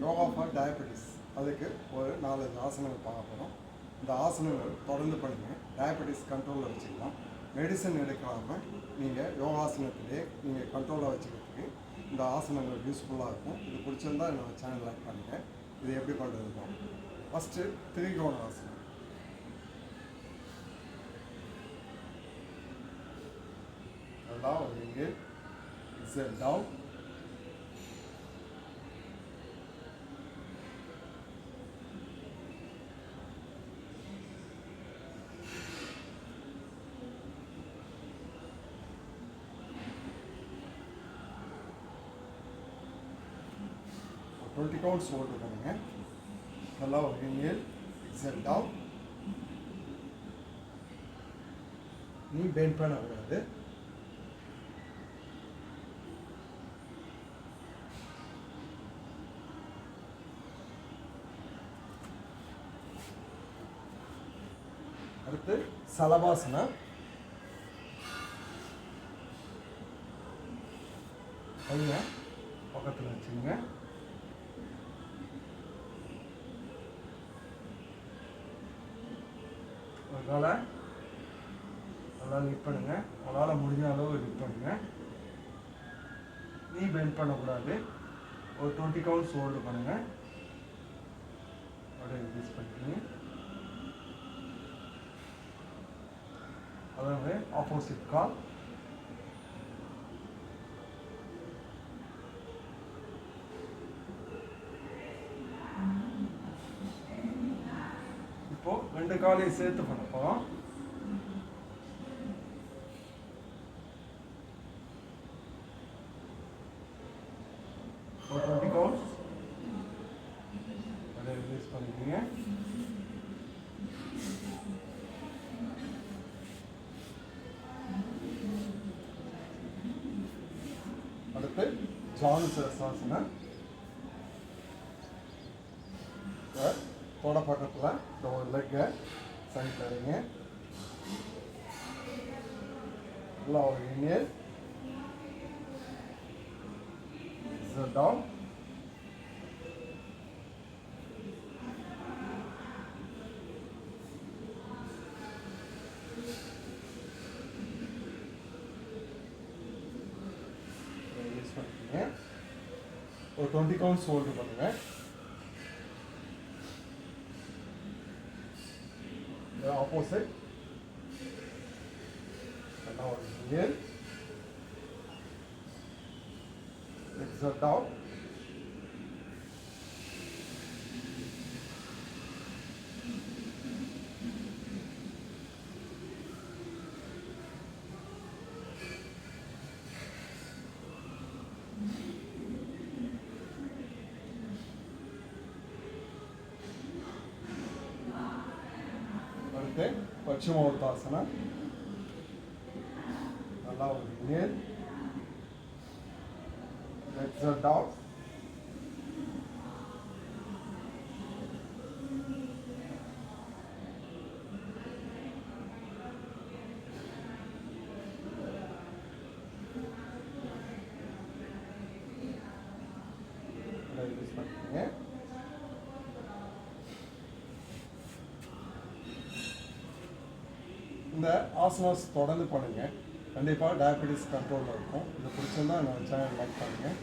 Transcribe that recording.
Yoga for diabetes அதுக்கு ஒரு 4 ஆசனங்கள் பார்க்க போகிறோம். இந்த ஆசனங்கள் தொடர்ந்து பண்ணுங்கள். டயபெட்டிஸ் கண்ட்ரோலில் வச்சுக்கலாம். மெடிசன் எடுக்காமல் நீங்கள் யோகாசனத்திலே நீங்கள் கண்ட்ரோலாக வச்சுக்கிறதுக்கு இந்த ஆசனங்கள் யூஸ்ஃபுல்லாக இருக்கும். இது பிடிச்சிருந்தால் என்னோடய சேனல் லைக் பண்ணுங்கள். இது எப்படி பண்ணுறது? ஃபஸ்ட்டு திரிகோண ஆசனம். நல்லா ஒரு inhale, exhale down. Twenty counts ஓட்டு பண்ணுங்க. நல்லா ஒரு இன்ஹேல், எக்ஸேல் டவுன். நீ பெண்ட் பண்ணக்கூடாது. அடுத்து சலபாசனம். கையை பக்கத்தில் வச்சுங்க. ஒரு காலை நல்லா லிஃப்ட் பண்ணுங்க. உங்களால் முடிஞ்ச அளவு லிஃப்ட் பண்ணுங்க. நீ பெண்ட் பண்ணக்கூடாது. ஒரு 20 கவுண்ட்ஸ் ஹோல்டு பண்ணுங்க. அப்படியே ரிலீஸ் பண்ணிக்கோங்க. அதாவது ஆப்போசிட் கால். இப்போ 2 காலையும் சேர்த்து பண்ண போகிறோம். ஒரு 20 கவுண்ட்ஸ் அப்படியே ரிலீஸ் பண்ணிக்கோங்க. அடுத்து ஜானுசிரசாசனம். தொட பக்கத்தில் இந்த ஒரு லெக்கை சைடில் வைங்க. நல்லா ஒரு இன்ஹேல், எக்ஸேல் டவுன். ஒரு 20 கவுண்ட்ஸ் ஹோல்டு பண்ணுங்க. ஆப்போசிட் நல்லா ஒரு இன்ஹேல், எக்ஸேல் டவுன். பச்சிமோத்தாசனம். நல்லா ஒரு இன்ஹேல், எக்ஸேல் டவுன். ரிலீஸ் பண்ணிக்கோங்க. இந்த ஆசனாஸ் தொடர்ந்து பண்ணுங்கள். கண்டிப்பாக டயபெட்டிஸ் கண்ட்ரோலில் இருக்கும். இது பிடிச்சிருந்தா என்னோட சேனல் லைக் பண்ணுங்கள்.